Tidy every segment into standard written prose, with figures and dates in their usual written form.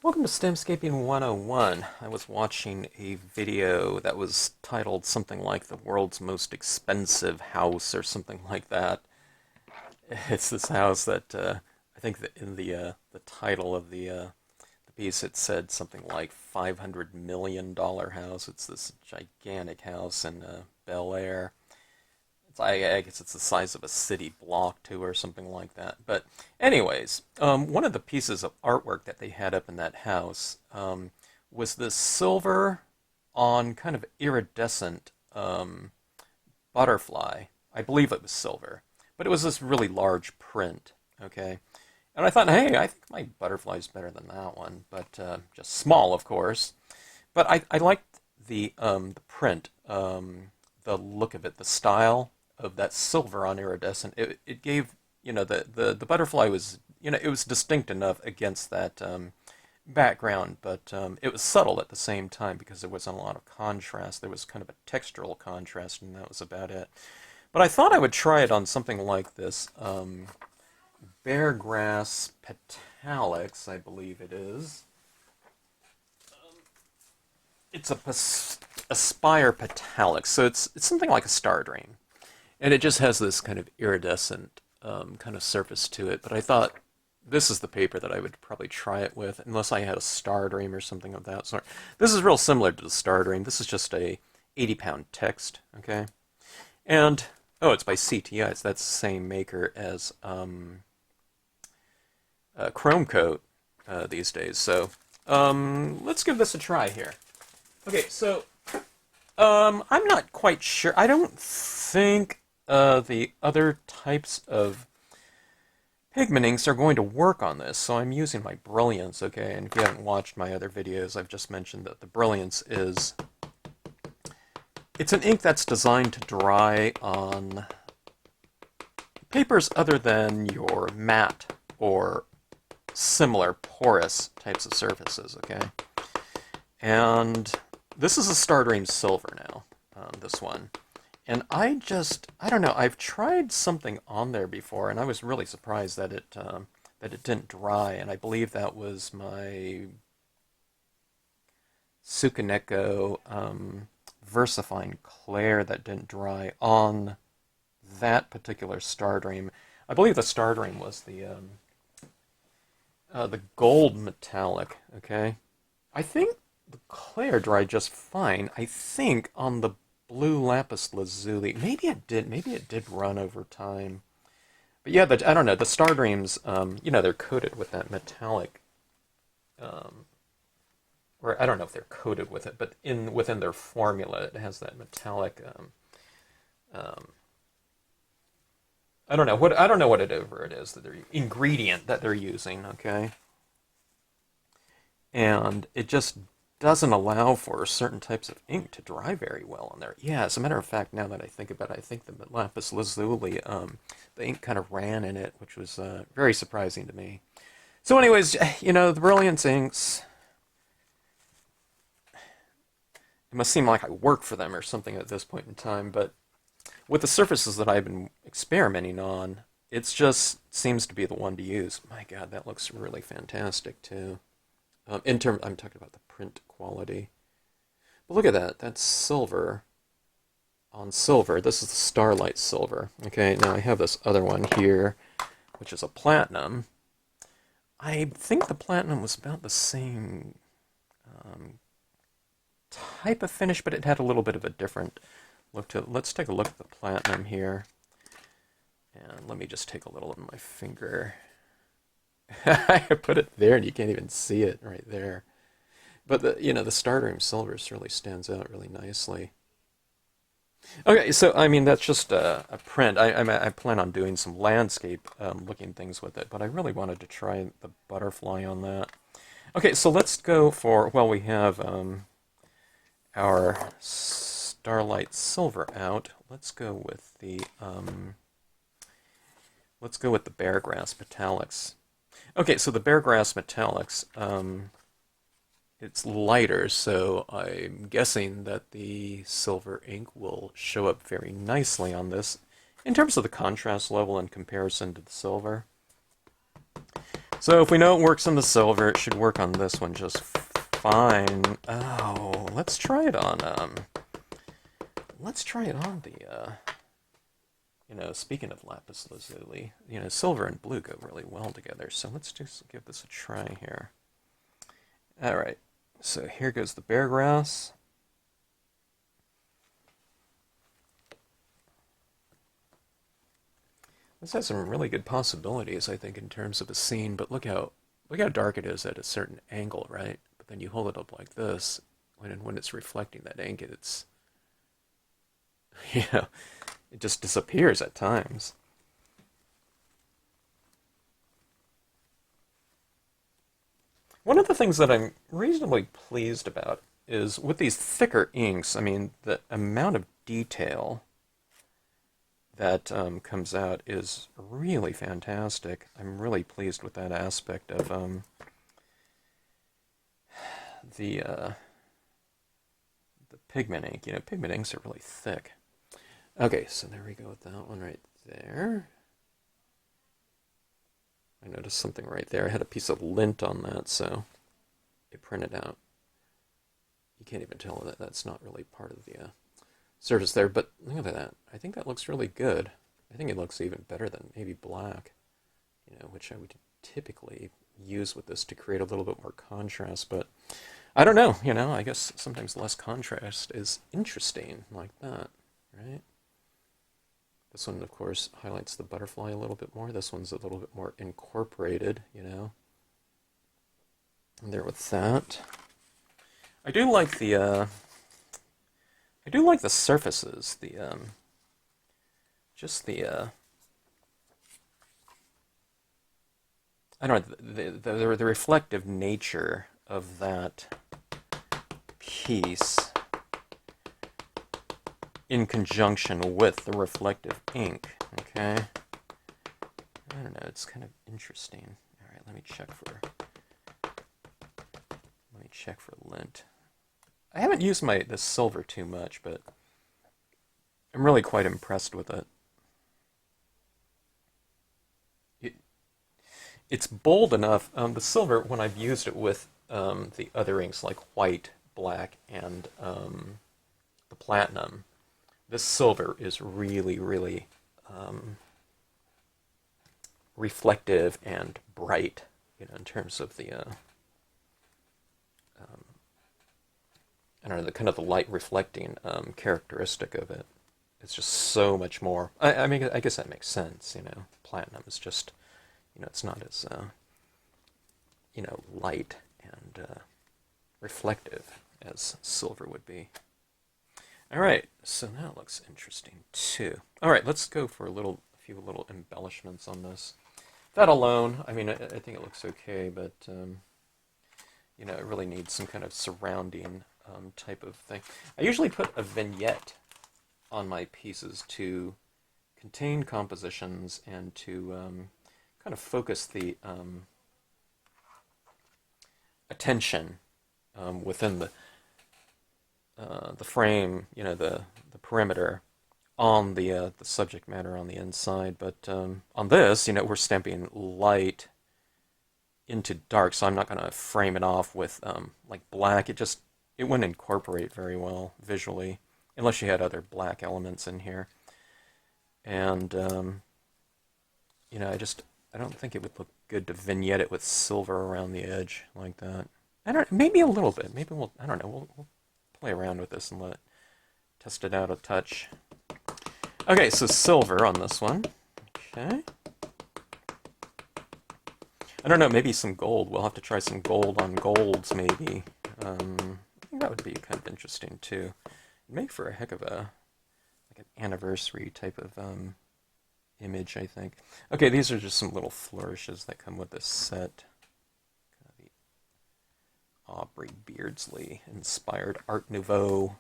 Welcome to Stampscaping 101. I was watching a video that was titled something like the world's most expensive house or something like that. It's this house that I think that in the title of the piece it said something like $500 million house. It's this gigantic house in Bel Air. I guess it's the size of a city block too, or something like that. But anyways, one of the pieces of artwork that they had up in that house was this silver on kind of iridescent butterfly. I believe it was silver, but it was this really large print. Okay, and I thought, hey, I think my butterfly's better than that one, but just small, of course. But I liked the print, the look of it, the style of that silver on iridescent. It gave, the butterfly was, it was distinct enough against that background, but it was subtle at the same time because there wasn't a lot of contrast. There was kind of a textural contrast, and that was about it. But I thought I would try it on something like this Beargrass Petallics, I believe it is. It's a Aspire Petallics, so it's something like a Stardream. And it just has this kind of iridescent kind of surface to it. But I thought this is the paper that I would probably try it with, unless I had a Stardream or something of that sort. This is real similar to the Stardream. This is just a 80-pound text, okay? And, oh, it's by CTI. That's the same maker as Chrome Coat these days. So let's give this a try here. Okay, so I'm not quite sure. I don't think the other types of pigmentings are going to work on this, so I'm using my Brilliance, okay? And if you haven't watched my other videos, I've just mentioned that the Brilliance is... It's an ink that's designed to dry on papers other than your matte or similar porous types of surfaces, okay? And this is a Stardream Silver now, this one. And I don't know, I've tried something on there before, and I was really surprised that it didn't dry, and I believe that was my Tsukineko VersaFine Clair that didn't dry on that particular Stardream. I believe the Stardream was the gold metallic, okay? I think the Clair dried just fine. I think on the blue Lapis Lazuli, maybe it did run over time. But yeah, I don't know, the Stardreams, they're coated with that metallic, or I don't know if they're coated with it, but within their formula, it has that metallic, I don't know whatever it is that they're ingredient that they're using, okay? And it just doesn't allow for certain types of ink to dry very well on there. Yeah, as a matter of fact, now that I think about it, I think the Lapis Lazuli, the ink kind of ran in it, which was very surprising to me. So anyways, the Brilliance inks, it must seem like I work for them or something at this point in time, but with the surfaces that I've been experimenting on, it just seems to be the one to use. My God, that looks really fantastic too. I'm talking about the print quality. But look at that. That's silver on silver. This is the Starlite Silver. Okay, now I have this other one here, which is a platinum. I think the platinum was about the same type of finish, but it had a little bit of a different look to it. Let's take a look at the platinum here. And let me just take a little of my finger. I put it there and you can't even see it right there. But the Stardream Silver really stands out really nicely. Okay, so I mean that's just a print. I plan on doing some landscape looking things with it, but I really wanted to try the butterfly on that. Okay, so let's go for, well, we have our Starlite Silver out. Let's go with the Beargrass Metallics. Okay, so the Beargrass Metallics, it's lighter, so I'm guessing that the silver ink will show up very nicely on this in terms of the contrast level in comparison to the silver. So if we know it works on the silver, it should work on this one just fine. Oh, let's try it on, the, speaking of Lapis Lazuli, silver and blue go really well together, so let's just give this a try here. Alright, so here goes the Beargrass. This has some really good possibilities, I think, in terms of a scene, but look how dark it is at a certain angle, right? But then you hold it up like this, when it's reflecting that angle, it's, it just disappears at times. One of the things that I'm reasonably pleased about is with these thicker inks, I mean, the amount of detail that comes out is really fantastic. I'm really pleased with that aspect of the pigment ink. Pigment inks are really thick. Okay, so there we go with that one right there. I noticed something right there. I had a piece of lint on that, so it printed out. You can't even tell that that's not really part of the surface there, but look at that. I think that looks really good. I think it looks even better than maybe black, which I would typically use with this to create a little bit more contrast, but I don't know, I guess sometimes less contrast is interesting like that, right? This one, of course, highlights the butterfly a little bit more. This one's a little bit more incorporated, And there with that. I do like the surfaces, I don't know, the reflective nature of that piece in conjunction with the reflective ink, okay? I don't know, it's kind of interesting. All right, let me check for lint. I haven't used this silver too much, but I'm really quite impressed with it. It's bold enough. The silver, when I've used it with the other inks like white, black, and the platinum, this silver is really, really reflective and bright, in terms of the I don't know, the kind of the light reflecting characteristic of it. It's just so much more. I mean, I guess that makes sense. Platinum is just, it's not as light and reflective as silver would be. All right, so now it looks interesting too. All right, let's go for a few little embellishments on this. That alone, I mean, I think it looks okay, but it really needs some kind of surrounding type of thing. I usually put a vignette on my pieces to contain compositions and to kind of focus the attention within the frame, the perimeter on the subject matter on the inside. But on this, we're stamping light into dark, so I'm not going to frame it off with like black. It wouldn't incorporate very well visually, unless you had other black elements in here. And I don't think it would look good to vignette it with silver around the edge like that. Maybe a little bit. Maybe I don't know. We'll play around with this and test it out a touch. Okay, so silver on this one. Okay. I don't know, maybe some gold. We'll have to try some gold on golds, maybe. I think that would be kind of interesting, too. It'd make for a heck of an anniversary type of image, I think. Okay, these are just some little flourishes that come with this set. Kind of the Aubrey Beardsley inspired Art Nouveau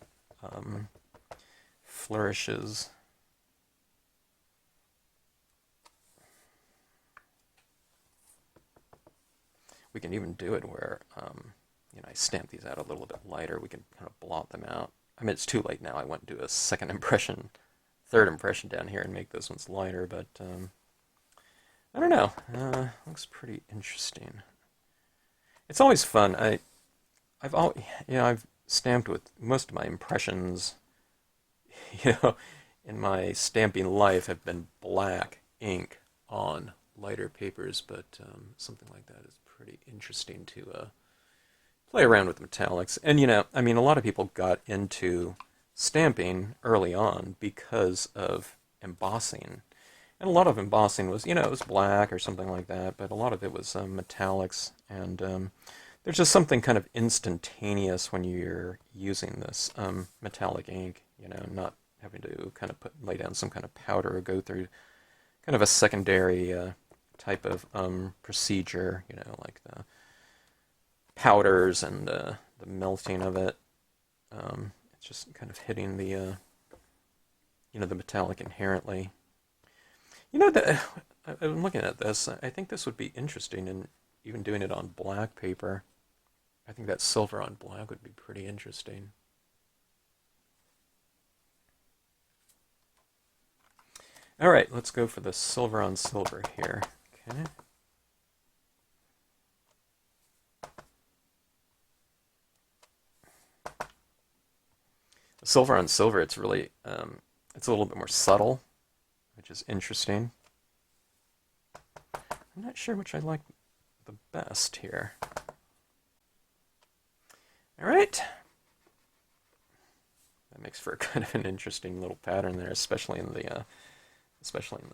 flourishes. We can even do it where, I stamp these out a little bit lighter. We can kind of blot them out. I mean, it's too late now. I went and do a second impression, third impression down here and make those ones lighter, but I don't know. Looks pretty interesting. It's always fun. I've always, I've stamped with most of my impressions, you know, in my stamping life have been black ink on lighter papers, but something like that is pretty interesting to play around with metallics. And, I mean, a lot of people got into stamping early on because of embossing. And a lot of embossing was, it was black or something like that, but a lot of it was metallics. And there's just something kind of instantaneous when you're using this metallic ink, not having to kind of lay down some kind of powder or go through kind of a secondary type of procedure, like the powders and the melting of it. It's just kind of hitting the metallic inherently. That I'm looking at this. I think this would be interesting, in even doing it on black paper. I think that silver on black would be pretty interesting. All right, let's go for the silver on silver here. Okay. Silver on silver, it's really, it's a little bit more subtle, which is interesting. I'm not sure which I like the best here. All right. That makes for kind of an interesting little pattern there, especially in the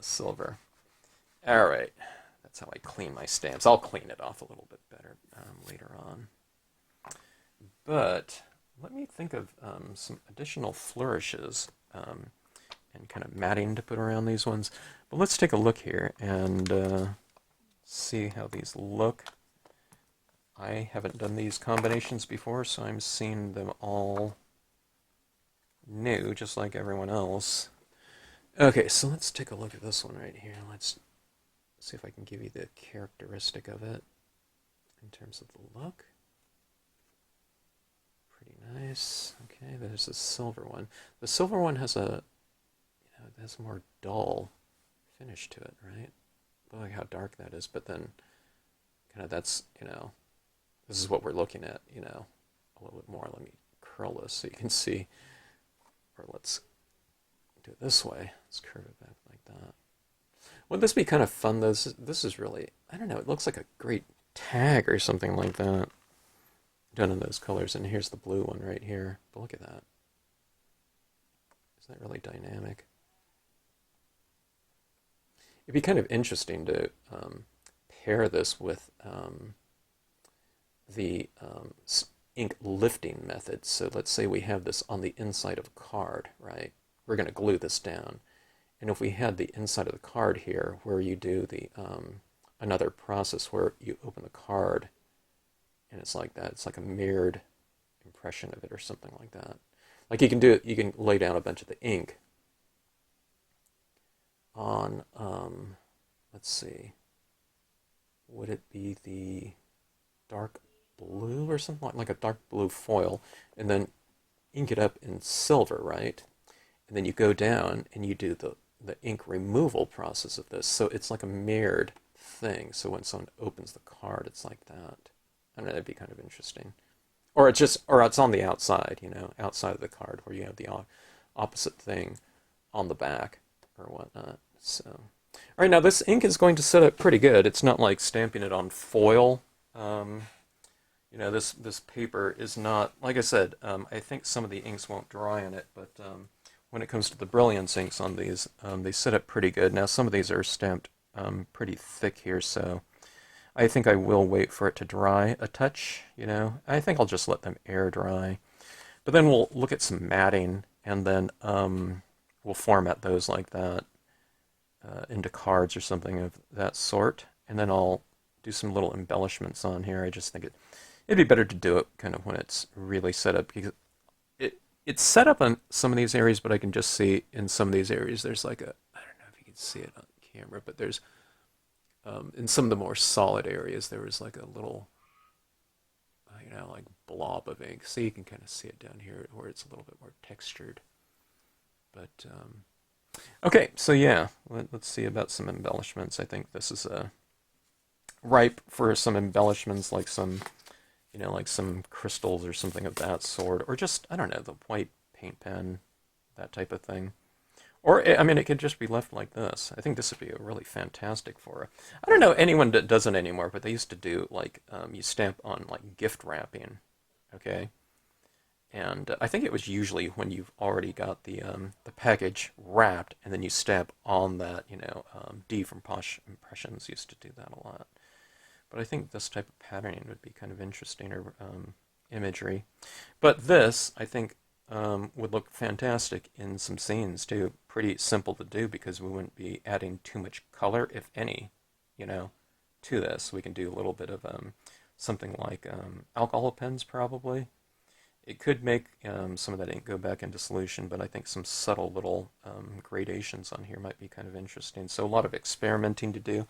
silver. All right. That's how I clean my stamps. I'll clean it off a little bit better later on. But let me think of some additional flourishes and kind of matting to put around these ones. But let's take a look here and see how these look. I haven't done these combinations before, so I'm seeing them all new, just like everyone else. Okay, so let's take a look at this one right here. Let's see if I can give you the characteristic of it in terms of the look. Pretty nice. Okay, there's the silver one. The silver one has it has a more dull finish to it, right? Look like how dark that is, but then kind of that's, this is what we're looking at, a little bit more. Let me curl this so you can see, or let's do it this way. Let's curve it back like that. Wouldn't this be kind of fun? This is really, I don't know, it looks like a great tag or something like that. Done in those colors, and here's the blue one right here. But look at that. Isn't that really dynamic? It'd be kind of interesting to pair this with the ink lifting method. So let's say we have this on the inside of a card, right? We're going to glue this down. And if we had the inside of the card here, where you do the another process where you open the card, and it's like that. It's like a mirrored impression of it or something like that. Like you can lay down a bunch of the ink on, let's see, would it be the dark blue or something like a dark blue foil, and then ink it up in silver, right? And then you go down and you do the ink removal process of this. So it's like a mirrored thing. So when someone opens the card, it's like that. I don't know, that'd be kind of interesting. Or it's on the outside, outside of the card where you have the opposite thing on the back or whatnot. So, all right, now this ink is going to set up pretty good. It's not like stamping it on foil. This paper is not, like I said, I think some of the inks won't dry on it, but when it comes to the Brilliance inks on these, they set up pretty good. Now some of these are stamped pretty thick here, so I think I will wait for it to dry a touch, I think I'll just let them air dry. But then we'll look at some matting, and then we'll format those like that into cards or something of that sort. And then I'll do some little embellishments on here. I just think it'd be better to do it kind of when it's really set up, because it's set up on some of these areas, but I can just see in some of these areas there's like I don't know if you can see it on camera, but there's in some of the more solid areas, there was like a little, like blob of ink. So you can kind of see it down here where it's a little bit more textured. But Okay, so yeah, let's see about some embellishments. I think this is ripe for some embellishments, like some, like some crystals or something of that sort, or just, I don't know, the white paint pen, that type of thing. Or, I mean, it could just be left like this. I think this would be a really fantastic for. I don't know anyone that does it anymore, but they used to do like you stamp on like gift wrapping, okay? And I think it was usually when you've already got the package wrapped, and then you stamp on that. D from Posh Impressions used to do that a lot. But I think this type of patterning would be kind of interesting, or imagery. But this, I think, would look fantastic in some scenes too. Pretty simple to do because we wouldn't be adding too much color, if any, you know, to this. We can do a little bit of something like alcohol pens, probably. It could make some of that ink go back into solution, but I think some subtle little gradations on here might be kind of interesting. So a lot of experimenting to do,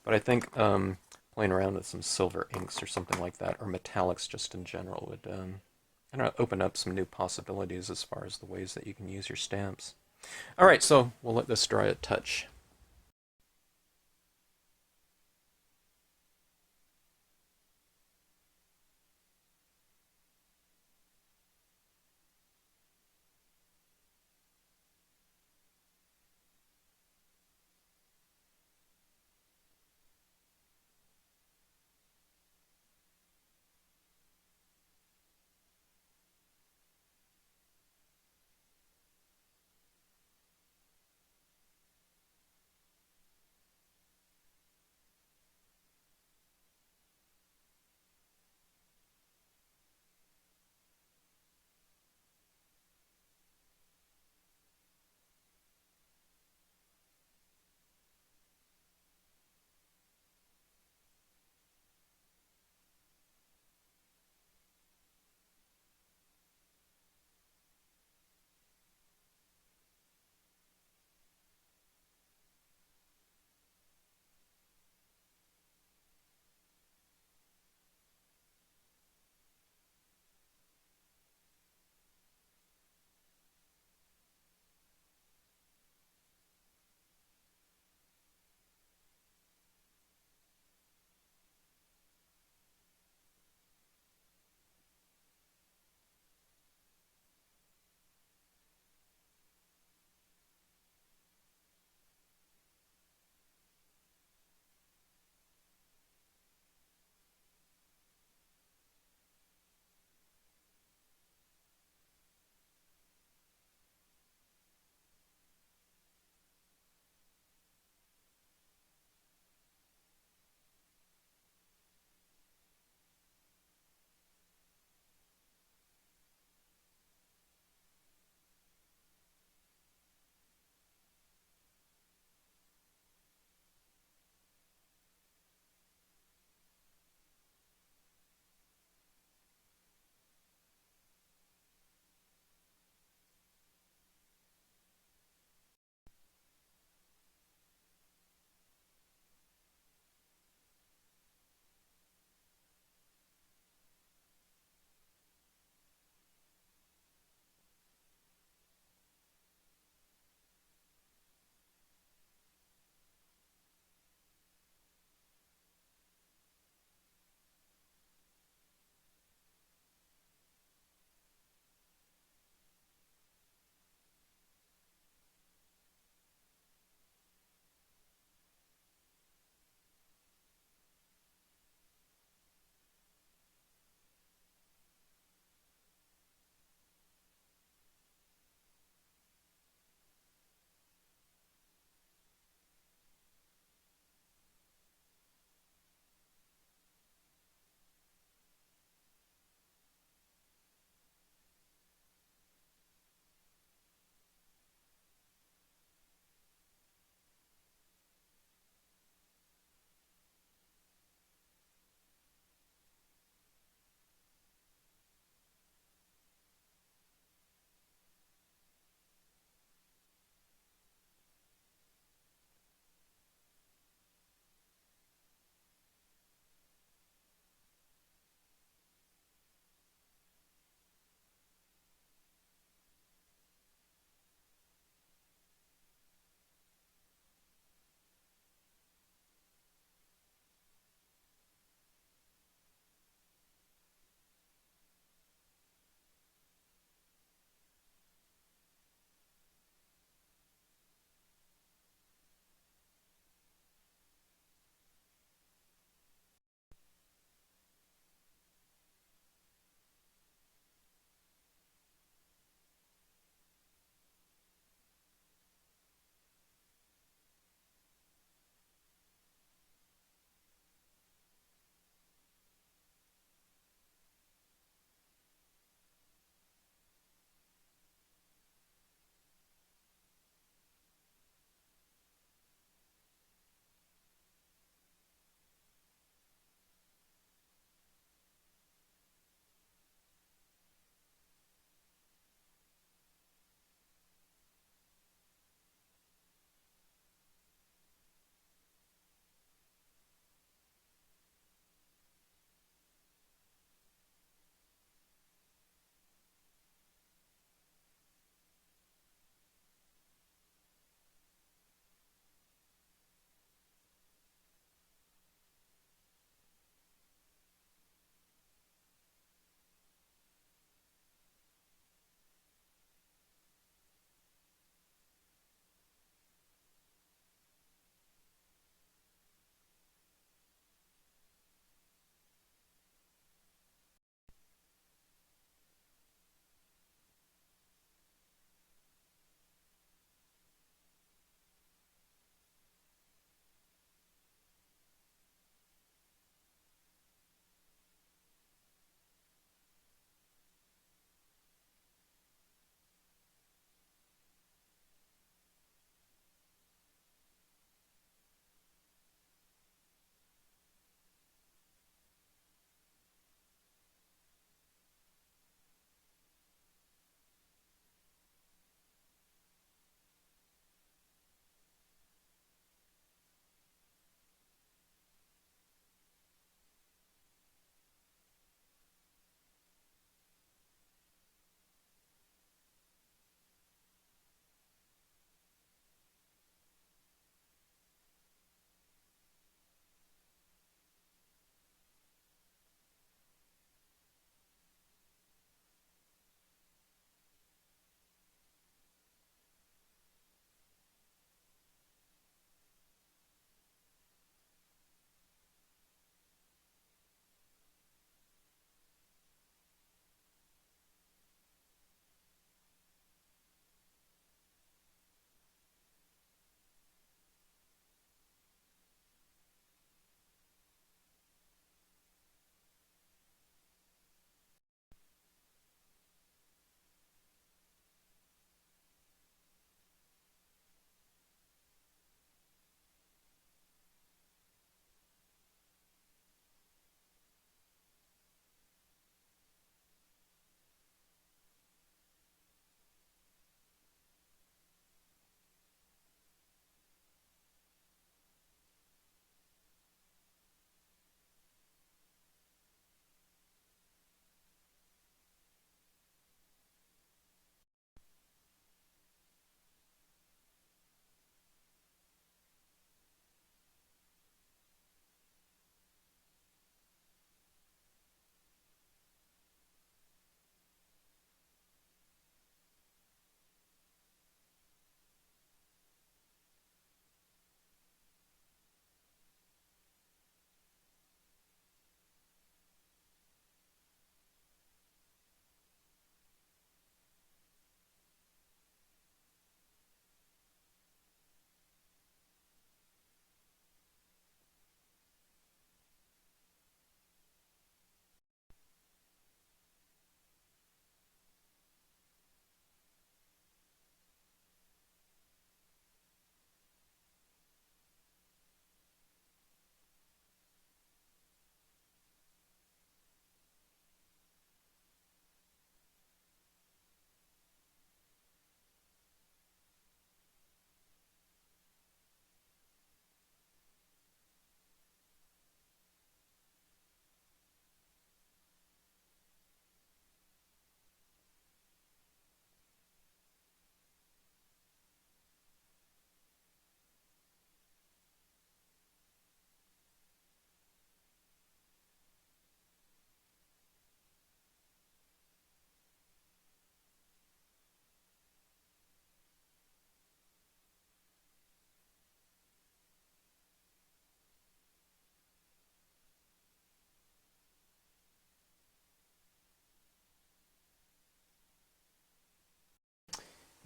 but I think playing around with some silver inks or something like that, or metallics just in general, would I don't know, open up some new possibilities as far as the ways that you can use your stamps. All right, so we'll let this dry a touch.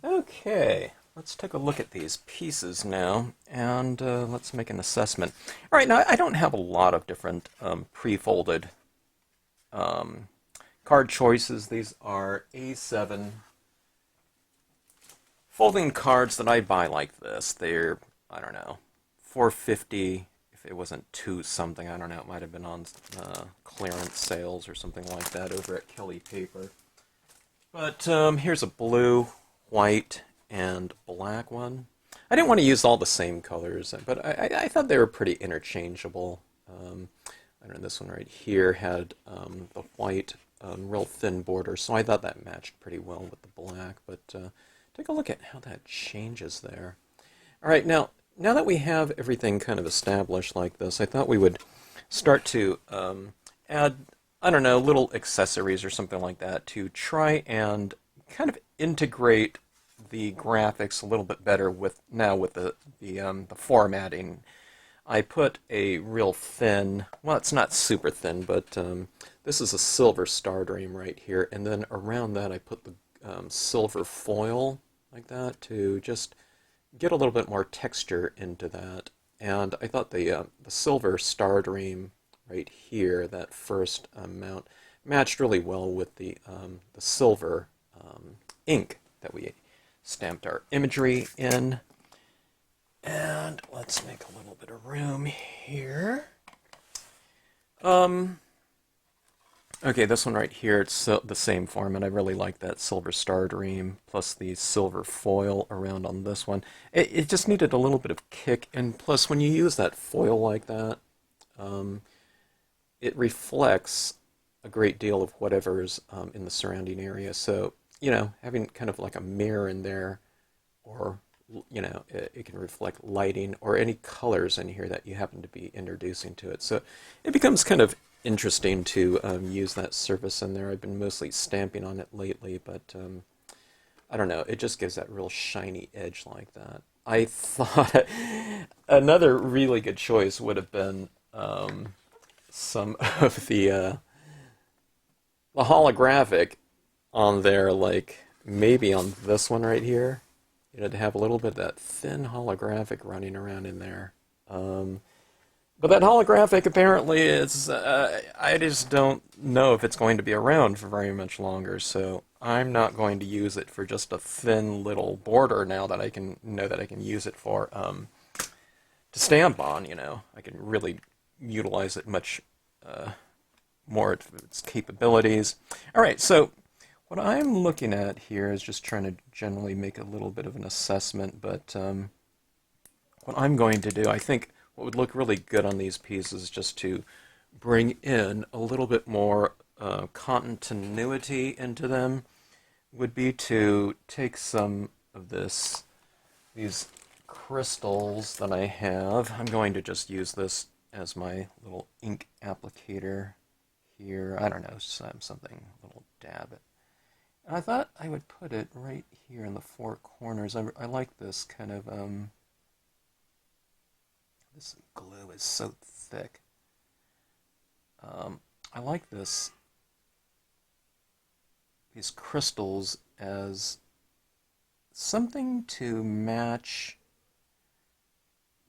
Okay, let's take a look at these pieces now, and let's make an assessment. All right, now I don't have a lot of different pre-folded card choices. These are A7 folding cards that I buy like this. They're, I don't know, $4.50. If it wasn't two something, I don't know, it might have been on clearance sales or something like that over at Kelly Paper. But here's a blue, white, and black one. I didn't want to use all the same colors, but I thought they were pretty interchangeable. I don't know, this one right here had the white, real thin border, so I thought that matched pretty well with the black. But take a look at how that changes there. All right, now that we have everything kind of established like this, I thought we would start to add, I don't know, little accessories or something like that to try and kind of integrate the graphics a little bit better with the formatting. I put a real thin, well, it's not super thin, but this is a silver Stardream right here, and then around that I put the silver foil like that to just get a little bit more texture into that. And I thought the silver Stardream right here, that first mount, matched really well with the silver ink that we stamped our imagery in. And let's make a little bit of room here. Okay, this one right here, it's the same format. I really like that silver Stardream, plus the silver foil around on this one. It just needed a little bit of kick, and plus when you use that foil like that, it reflects a great deal of whatever's in the surrounding area. So, you know, having kind of like a mirror in there, or, you know, it can reflect lighting or any colors in here that you happen to be introducing to it. So it becomes kind of interesting to use that surface in there. I've been mostly stamping on it lately, but I don't know, it just gives that real shiny edge like that. I thought another really good choice would have been some of the holographic on there, like maybe on this one right here. You know, to have a little bit of that thin holographic running around in there. But that holographic apparently is, I just don't know if it's going to be around for very much longer, so I'm not going to use it for just a thin little border now that I can know that I can use it for, to stamp on, you know. I can really utilize it much more of its capabilities. All right, so what I'm looking at here is just trying to generally make a little bit of an assessment, but what I'm going to do, I think what would look really good on these pieces is just to bring in a little bit more continuity into them, would be to take some of these crystals that I have. I'm going to just use this as my little ink applicator here. I don't know, something, a little dab it. And I thought I would put it right here in the four corners. I like this kind of, this glue is so thick. I like these crystals as something to match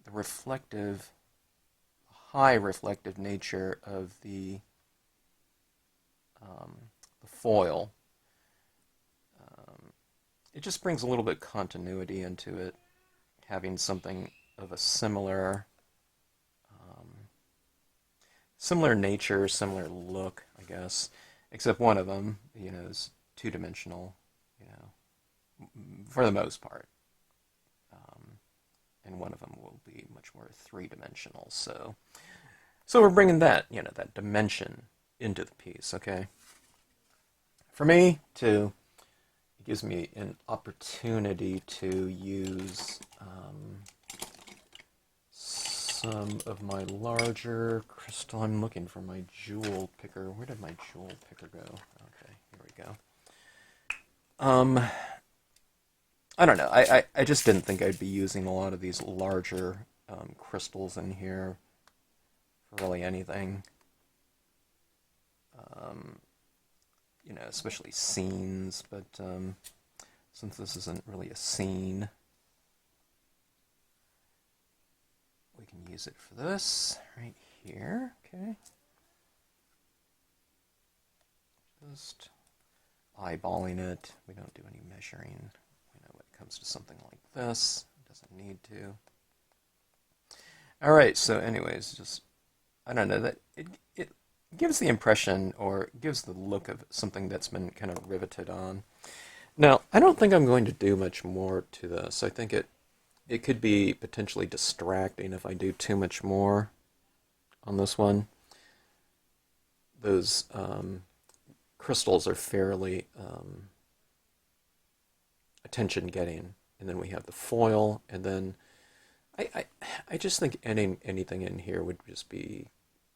the high reflective nature of the foil. It just brings a little bit of continuity into it, having something of a similar nature, similar look, I guess, except one of them, you know, is two-dimensional, you know, for the most part, and one of them will be much more three-dimensional. So we're bringing that, you know, that dimension into the piece. Okay, for me to. It gives me an opportunity to use some of my larger crystal. I'm looking for my jewel picker. Where did my jewel picker go? Okay, here we go. I don't know. I just didn't think I'd be using a lot of these larger crystals in here for really anything. You know, especially scenes, but since this isn't really a scene, we can use it for this right here. Okay. Just eyeballing it. We don't do any measuring. You know, when it comes to something like this, it doesn't need to. All right. So, anyways, just I don't know that it gives the impression or gives the look of something that's been kind of riveted on. Now, I don't think I'm going to do much more to this. I think it could be potentially distracting if I do too much more on this one. Those crystals are fairly attention-getting. And then we have the foil, and then I just think adding anything in here would just be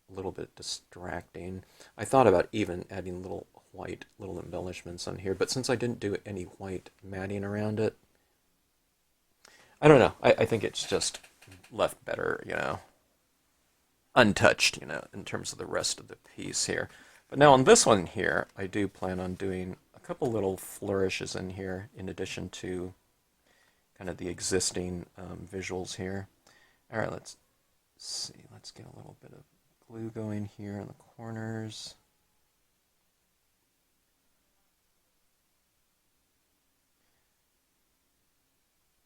a little bit distracting. I thought about even adding little white little embellishments on here, but since I didn't do any white matting around it, I don't know. I think it's just left better, you know, untouched, you know, in terms of the rest of the piece here. But now on this one here, I do plan on doing a couple little flourishes in here in addition to kind of the existing visuals here. All right, let's see. Let's get a little bit of glue going here in the corners.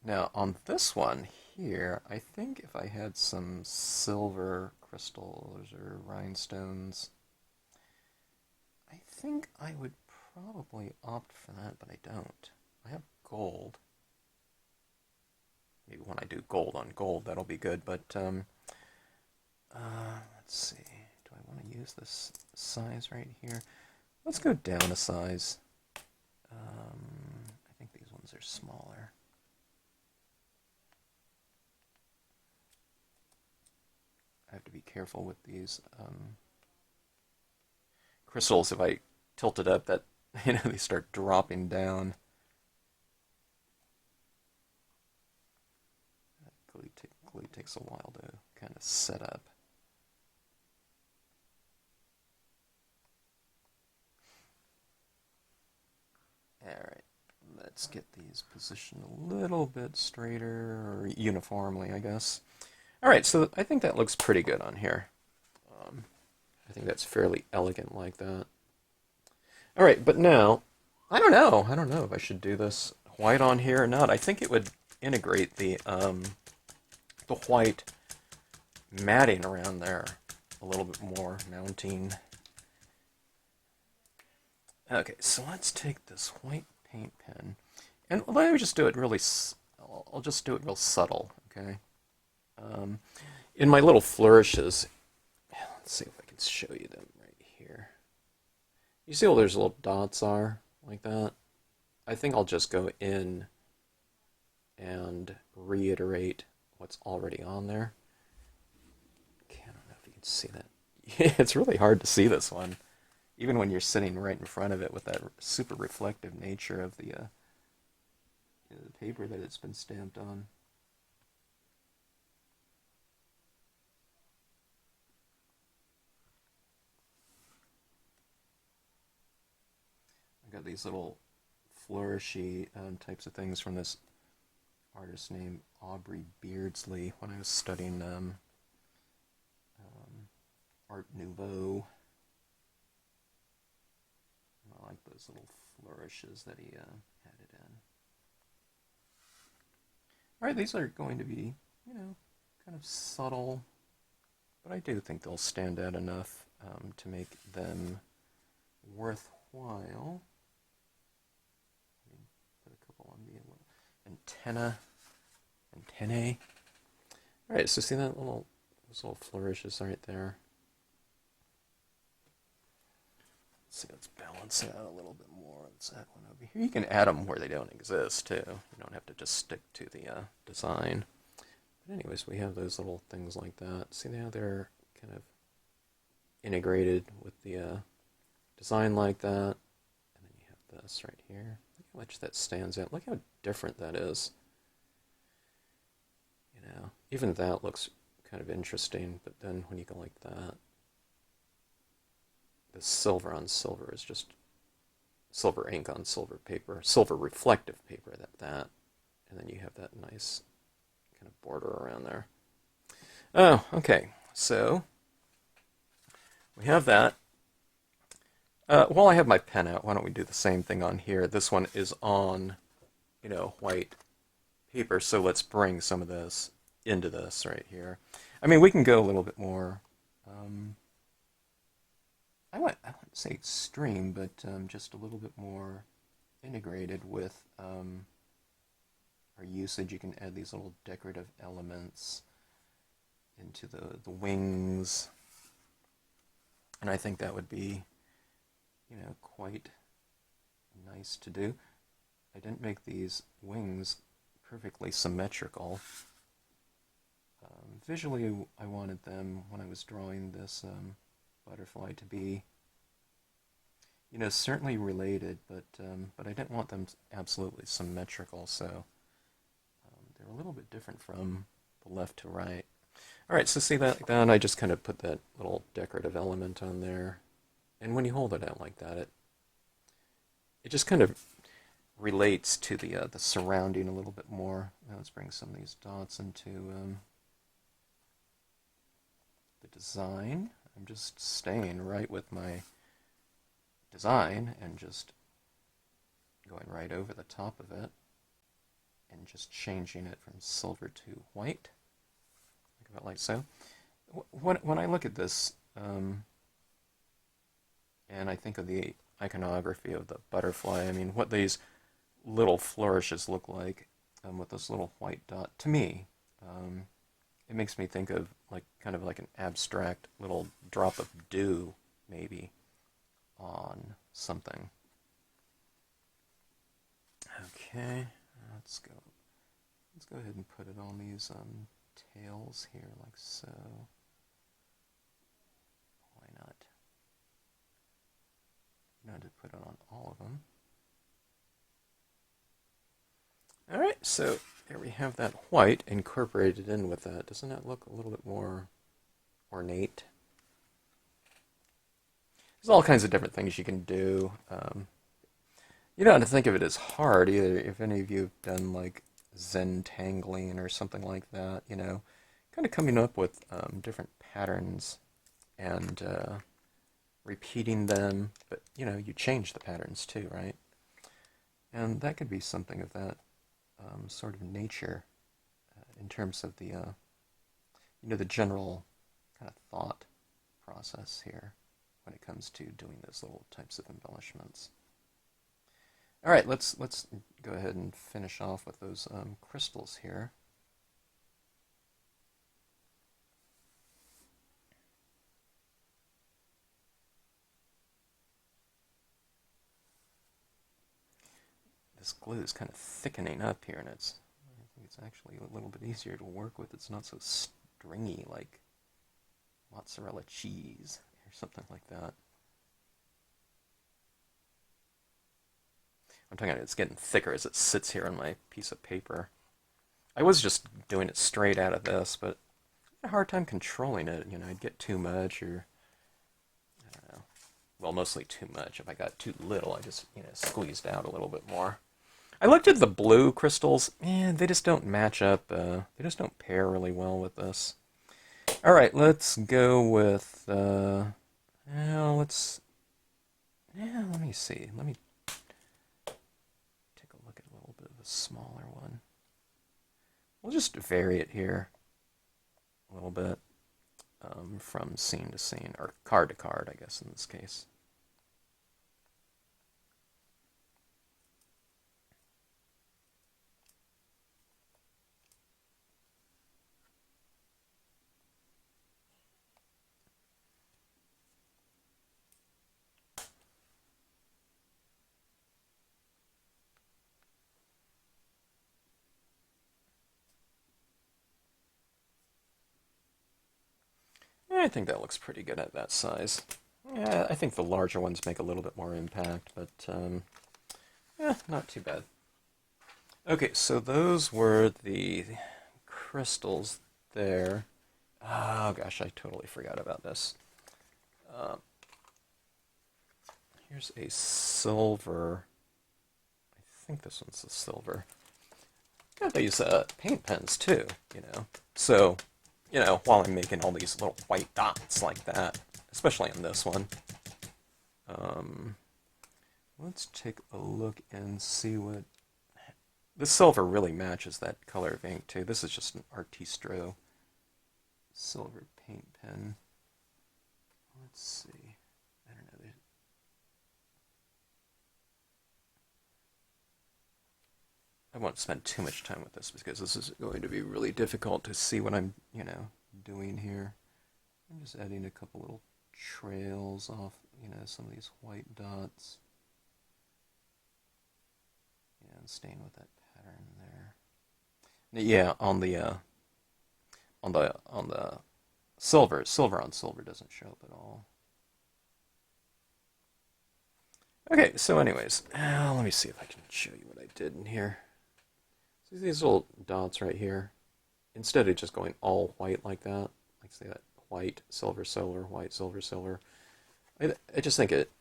Now on this one here, I think if I had some silver crystals or rhinestones, I think I would probably opt for that, but I don't. I have gold. Maybe when I do gold on gold, that'll be good, but let's see. Do I want to use this size right here? Let's go down a size. I think these ones are smaller. I have to be careful with these crystals. If I tilt it up, that you know they start dropping down. Glue takes a while to kind of set up. All right, let's get these positioned a little bit straighter or uniformly, I guess. All right, so I think that looks pretty good on here. I think that's fairly elegant like that. All right, but now, I don't know if I should do this white on here or not. I think it would integrate the white matting around there a little bit more, mounting. Okay, so let's take this white paint pen, and let me just do it really, I'll just do it real subtle, okay? In my little flourishes, let's see if I can show you them right here. You see all those little dots are, like that? I think I'll just go in and reiterate what's already on there. Okay, I don't know if you can see that. It's really hard to see this one, even when you're sitting right in front of it with that super reflective nature of the paper that it's been stamped on. I got these little flourishy types of things from this artist named Aubrey Beardsley when I was studying Art Nouveau. I like those little flourishes that he added in. Alright, these are going to be, you know, kind of subtle, but I do think they'll stand out enough to make them worthwhile. Put a couple on the antennae. Alright, so see that those little flourishes right there. Let's see, let's balance it out a little bit more. Let's add one over here. You can add them where they don't exist, too. You don't have to just stick to the design. But anyways, we have those little things like that. See now they're kind of integrated with the design like that. And then you have this right here. Look how much that stands out. Look how different that is. You know, even that looks kind of interesting, but then when you go like that, the silver on silver is just silver ink on silver paper, silver reflective paper, and then you have that nice kind of border around there. Oh, okay, so we have that. While I have my pen out, why don't we do the same thing on here? This one is on, white paper, so let's bring some of this into this right here. I mean, we can go a little bit more, I wouldn't say extreme, but just a little bit more integrated with our usage. You can add these little decorative elements into the wings, and I think that would be, quite nice to do. I didn't make these wings perfectly symmetrical. Visually, I wanted them, when I was drawing this butterfly, to be, certainly related, but I didn't want them absolutely symmetrical, so they're a little bit different from the left to right. Alright, so see that like that? I just kind of put that little decorative element on there. And when you hold it out like that, it just kind of relates to the surrounding a little bit more. Now let's bring some of these dots into the design. I'm just staying right with my design and just going right over the top of it and just changing it from silver to white, about like so. When I look at this, and I think of the iconography of the butterfly, I mean, what these little flourishes look like with this little white dot, to me, it makes me think of kind of like an abstract little drop of dew, maybe, on something. Okay, let's go ahead and put it on these tails here, like so. Why not? Not to put it on all of them. Alright, so there we have that white incorporated in with that. Doesn't that look a little bit more ornate? There's all kinds of different things you can do. You don't have to think of it as hard either. If any of you have done like Zentangling or something like that, kind of coming up with different patterns and repeating them, but you change the patterns too, right? And that could be something of that sort of nature in terms of the the general kind of thought process here when it comes to doing those little types of embellishments. All right, let's go ahead and finish off with those crystals here. This glue is kind of thickening up here, and I think it's actually a little bit easier to work with. It's not so stringy like mozzarella cheese or something like that. I'm talking about it's getting thicker as it sits here on my piece of paper. I was just doing it straight out of this, but I had a hard time controlling it. I'd get too much, or I don't know. Well, mostly too much. If I got too little, I just squeezed out a little bit more. I looked at the blue crystals, and they just don't match up. They just don't pair really well with this. All right, let's go with. Let me see. Let me take a look at a little bit of a smaller one. We'll just vary it here a little bit from scene to scene, or card to card, I guess in this case. I think that looks pretty good at that size. Yeah, I think the larger ones make a little bit more impact, but not too bad. Okay, so those were the crystals there. Oh gosh, I totally forgot about this. Here's a silver. I think this one's a silver. Got these paint pens too, you know. So, you know, while I'm making all these little white dots like that, especially on this one. Let's take a look and see what... The silver really matches that color of ink too. This is just an Artistro silver paint pen. Let's see. I don't know. I won't spend too much time with this because this is going to be really difficult to see what I'm, you know, doing here. I'm just adding a couple little trails off, you know, some of these white dots. Yeah, and staying with that pattern there. Yeah, on the silver on silver doesn't show up at all. Okay, so anyways, let me see if I can show you what I did in here. See these little dots right here? Instead of just going all white like that, like say that white, silver, silver, white, silver, silver, I just think it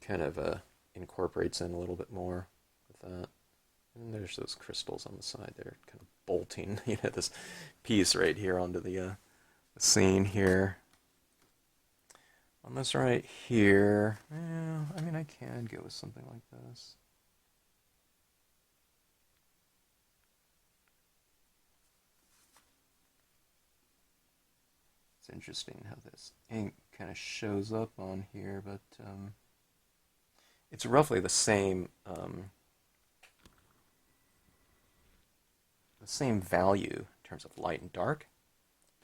kind of incorporates in a little bit more with that. And there's those crystals on the side there, kind of bolting, you know, this piece right here onto the scene here. On this right here, yeah, I mean, I can go with something like this. It's interesting how this ink kind of shows up on here, but it's roughly the same value in terms of light and dark,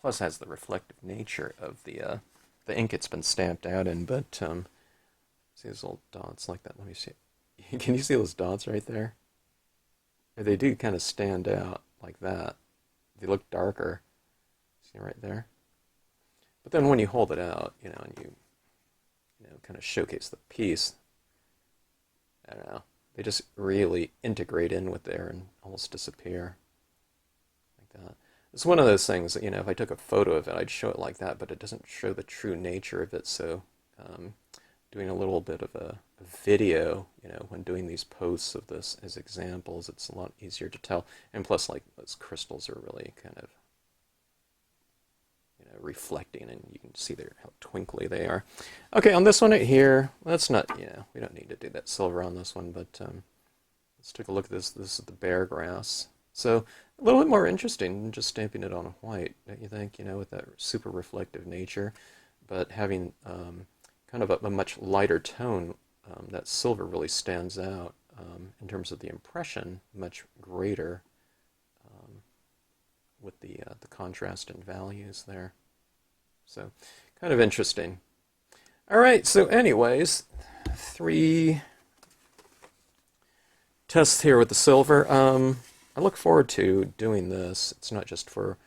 plus has the reflective nature of the ink it's been stamped out in. But see those little dots like that? Let me see. Can you see those dots right there? They do kind of stand out like that. They look darker. See right there? But then when you hold it out, you know, and you know, kind of showcase the piece, I don't know, they just really integrate in with there and almost disappear like that. It's one of those things that, you know, if I took a photo of it, I'd show it like that, but it doesn't show the true nature of it. So doing a little bit of a video, you know, when doing these posts of this as examples, it's a lot easier to tell. And plus, like, those crystals are really kind of, you know, reflecting, and you can see how twinkly they are. Okay, on this one right here, that's not, you know, we don't need to do that silver on this one, but let's take a look at this. This is the Beargrass. So a little bit more interesting than just stamping it on white, don't you think? You know, with that super reflective nature, but having kind of a much lighter tone. That silver really stands out in terms of the impression, much greater with the contrast and values there. So kind of interesting. All right, so anyways, 3 tests here with the silver. I look forward to doing this. It's not just for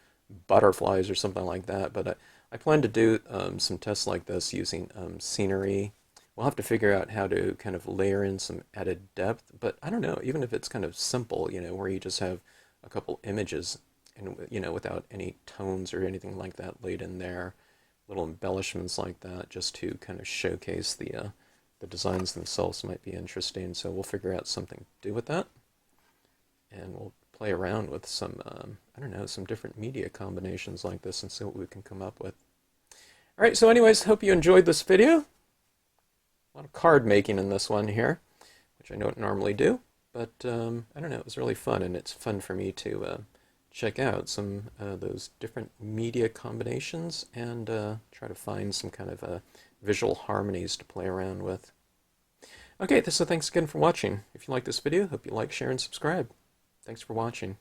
butterflies or something like that, but I plan to do some tests like this using scenery. We'll have to figure out how to kind of layer in some added depth, but I don't know, even if it's kind of simple, you know, where you just have a couple images and, you know, without any tones or anything like that laid in there, little embellishments like that, just to kind of showcase the designs themselves might be interesting. So we'll figure out something to do with that, and we'll play around with some, I don't know, some different media combinations like this and see what we can come up with. All right, so anyways, hope you enjoyed this video. A lot of card making in this one here, which I don't normally do, but I don't know, it was really fun, and it's fun for me to check out some those different media combinations and try to find some kind of visual harmonies to play around with. Okay, so thanks again for watching. If you like this video, hope you like, share, and subscribe. Thanks for watching.